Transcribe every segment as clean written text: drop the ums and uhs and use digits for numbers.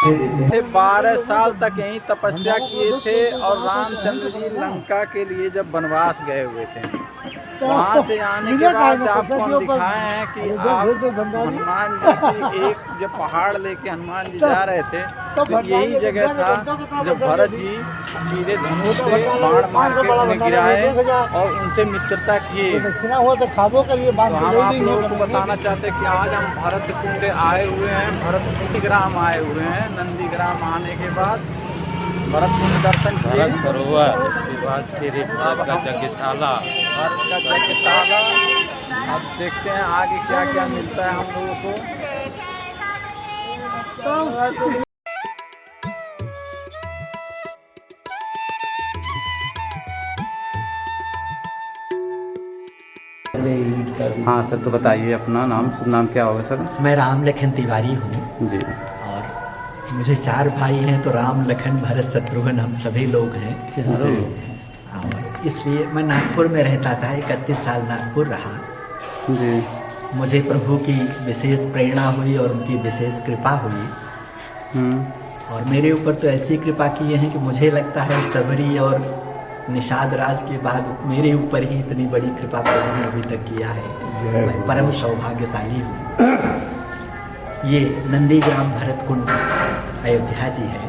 12 साल तक यहीं तपस्या किए थे और रामचंद्र जी लंका के लिए जब वनवास गए हुए थे, वहाँ से आने के बाद आपको हम दिखाए हैं कि आप हनुमान जी की एक जब पहाड़ लेके हनुमान जी जा रहे थे तो यही जगह था जब भरत जी सीधे धनुष से बाण मार के उन्हें गिराए और उनसे मित्रता किए। तो हम आप लोगों को बताना चाहते हैं कि आज हम भरत कुंड आए हुए हैं, भरत नंदीग्राम आए हुए हैं। नंदीग्राम आने के बाद भरत कुंड दर्शन किए, सरोवर, उसके बाद फिर भारत का यज्ञशाला। अब देखते हैं आगे क्या क्या मिलता है हम लोगों को। हाँ सर, तो बताइए अपना नाम, शुभ नाम क्या होगा सर? मैं राम लखन तिवारी हूँ जी। और मुझे 4 भाई हैं, तो राम लखन भरत शत्रुघ्न हम सभी लोग हैं। और इसलिए मैं नागपुर में रहता था, 31 साल नागपुर रहा जी। मुझे प्रभु की विशेष प्रेरणा हुई और उनकी विशेष कृपा हुई। और मेरे ऊपर तो ऐसी कृपा की है कि मुझे लगता है सबरी और निषाद राज के बाद मेरे ऊपर ही इतनी बड़ी कृपा प्रभु ने अभी तक किया है। मैं परम सौभाग्यशाली हूँ। ये नंदीग्राम भरत कुंड अयोध्या जी है।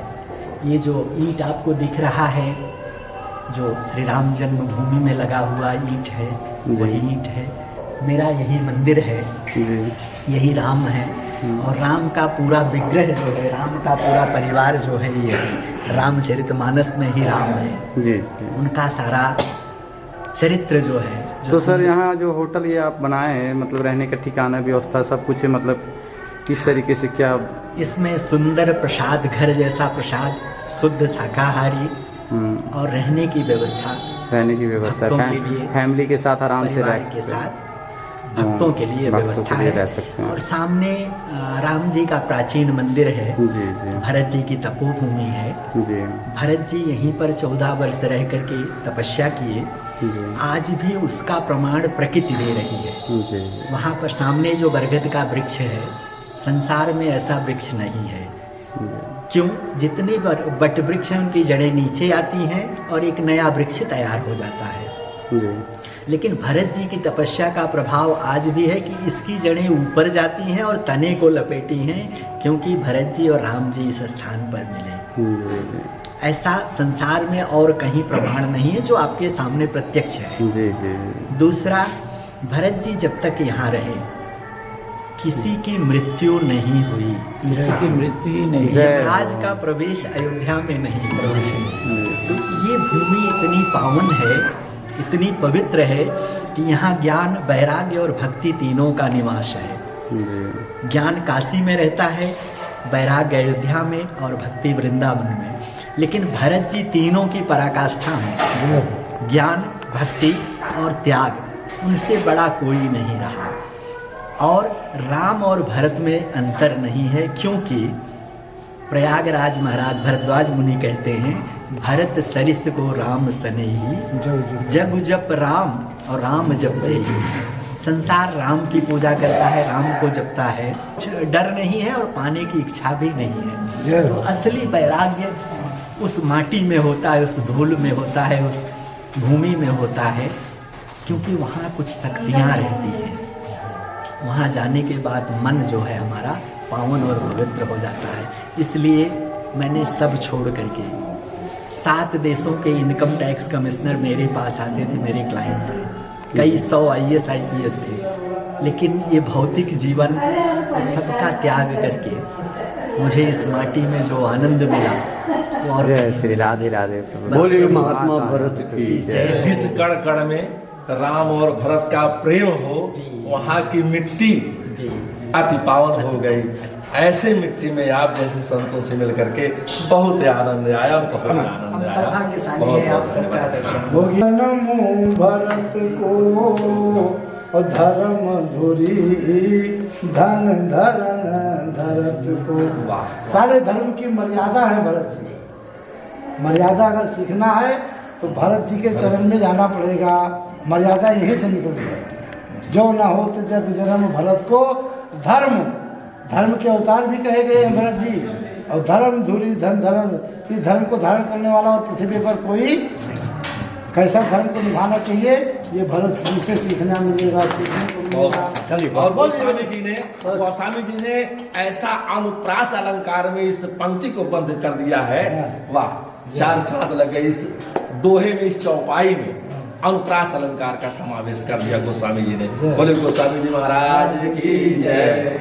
ये जो ईंट आपको दिख रहा है, जो श्री राम जन्मभूमि में लगा हुआ ईंट है, वही ईंट है। मेरा यही मंदिर है, यही राम है। और राम का पूरा विग्रह जो है, राम का पूरा परिवार जो है, ये रामचरितमानस में ही राम है जी। उनका सारा चरित्र जो है। तो सर यहाँ जो होटल ये आप बनाए हैं, मतलब रहने का ठिकाना, व्यवस्था सब कुछ है, मतलब किस तरीके से क्या? इसमें सुंदर प्रसाद घर जैसा प्रसाद, शुद्ध शाकाहारी और रहने की व्यवस्था फैमिली के साथ आराम से रह के साथ भक्तों के लिए व्यवस्था है। रह सकते हैं। और सामने राम जी का प्राचीन मंदिर है। जी जी। भरत जी की तपोभूमि है। जी। भरत जी यहीं पर 14 वर्ष रह करके तपस्या किए। आज भी उसका प्रमाण प्रकृति दे रही है। जी। वहाँ पर सामने जो बरगद का वृक्ष है, संसार में ऐसा वृक्ष नहीं है। क्यों? जितने बट वृक्ष हैं उनकी जड़ें नीचे आती हैं और एक नया वृक्ष तैयार हो जाता है। लेकिन भरत जी की तपस्या का प्रभाव आज भी है कि इसकी जड़ें ऊपर जाती हैं और तने को लपेटी हैं, क्योंकि भरत जी और राम जी इस स्थान पर मिले। ऐसा संसार में और कहीं प्रमाण नहीं है जो आपके सामने प्रत्यक्ष है। दूसरा, भरत जी जब तक यहाँ रहे किसी की मृत्यु नहीं हुई, यमराज का प्रवेश अयोध्या में नहीं। तो ये भूमि इतनी पावन है, इतनी पवित्र है कि यहाँ ज्ञान, वैराग्य और भक्ति तीनों का निवास है। ज्ञान काशी में रहता है, वैराग्य अयोध्या में और भक्ति वृंदावन में। लेकिन भरत जी तीनों की पराकाष्ठा है। ज्ञान, भक्ति और त्याग, उनसे बड़ा कोई नहीं रहा। और राम और भरत में अंतर नहीं है, क्योंकि प्रयागराज महाराज भरद्वाज मुनि कहते हैं, भरत सरिस को राम सनेही, जग जप राम और राम जप जही। संसार राम की पूजा करता है, राम को जपता है, डर नहीं है और पाने की इच्छा भी नहीं है। तो असली वैराग्य उस माटी में होता है, उस धूल में होता है, उस भूमि में होता है, क्योंकि वहाँ कुछ शक्तियाँ रहती हैं। वहाँ जाने के बाद मन जो है हमारा पावन और पवित्र हो जाता है। इसलिए मैंने सब छोड़ करके 7 देशों के इनकम टैक्स कमिश्नर मेरे पास आते थे, मेरे क्लाइंट थे, कई 100 IAS IPS थे। लेकिन ये भौतिक जीवन सबका त्याग करके मुझे इस माटी में जो आनंद मिला, और श्री राधे राधे। बोलिए महात्मा भरत की जय। जिस कण कण में राम और भरत का प्रेम हो, वहाँ की मिट्टी अति पावन हो गई। ऐसे मिट्टी में आप जैसे संतों से मिल करके बहुत आनंद आया, बहुत आनंद आया। बहुत नमो भरत को धर्म धुरी, धन धरन धरत को। सारे धर्म की मर्यादा है भरत जी। मर्यादा अगर सीखना है तो भरत जी के चरण में जाना पड़ेगा। मर्यादा यहीं से निकलती है। जो न हो तो जग जन्म भरत को, धर्म के अवतार भी कहे गए हैं भरत जी, और धर्म धुरी धन धर्म, कि धर्म को धारण करने वाला और पृथ्वी पर कोई कैसा धर्म को निभाना चाहिए, ये भरत जी से सीखना मिलेगा, सीखने को मिलेगा। और गोस्वामी जी ने ऐसा अनुप्रास अलंकार में इस पंक्ति को बंद कर दिया है, वाह, 4 चांद लगे इस दोहे में, इस चौपाई में अनुप्रास अलंकार का समावेश कर दिया गोस्वामी जी ने। बोले गोस्वामी जी महाराज की जय।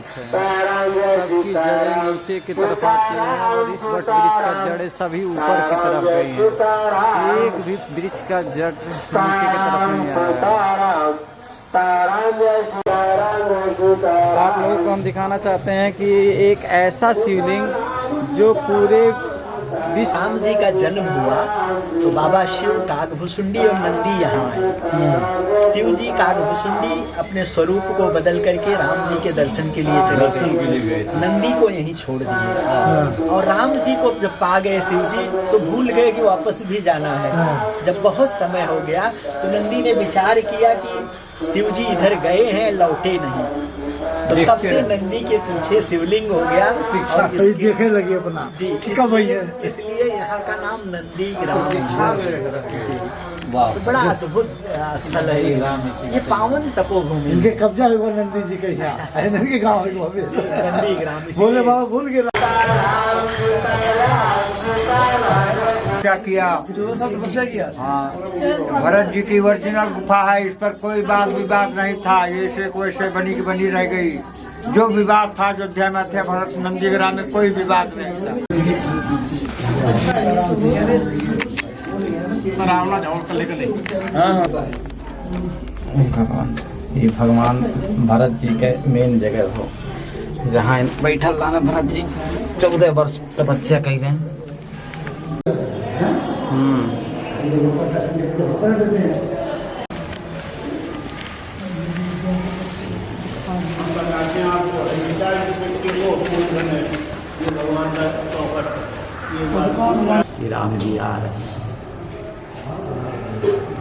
सबकी जड़ें नीचे की तरफ आती हैं और इस वट वृक्ष का जड़ें सभी ऊपर की तरफ गई हैं। एक भी वृक्ष का जड़ नीचे की तरफ नहीं आया। आप लोगों को हम दिखाना चाहते हैं कि एक ऐसा शिवलिंग जो पूरे राम जी का जन्म हुआ तो बाबा शिव काकभुसुंडी और नंदी यहाँ आए। शिव जी काकभुसुंडी अपने स्वरूप को बदल करके राम जी के दर्शन के लिए चले गए, नंदी को यहीं छोड़ दिए। और राम जी को जब पा गए शिव जी तो भूल गए कि वापस भी जाना है। जब बहुत समय हो गया तो नंदी ने विचार किया कि शिव जी इधर गए हैं, लौटे नहीं, तो तब से नंदी के पीछे शिवलिंग हो गया और देखे लगे अपना जी, इसलिए यहाँ का नाम नंदी ग्राम है। तो बड़ा अद्भुत स्थल है ये पावन तपोभूमि। इनके कब्जा हुआ नंदी जी के यहाँ, नंदी गाँव नंदी ग्राम। बोले बाबा भूल गए क्या किया? हाँ, भरत जी की ओरिजिनल गुफा है, इस पर कोई बात विवाद नहीं था, ऐसे को ऐसे बनी की बनी रह गई। जो विवाद था अयोध्या में थे, भरत नंदीग्राम में कोई विवाद नहीं था। ये भगवान भरत जी के मेन जगह हो, जहाँ बैठल रहना भरत जी 14 वर्ष तपस्या कैले। राम जी आ रहे।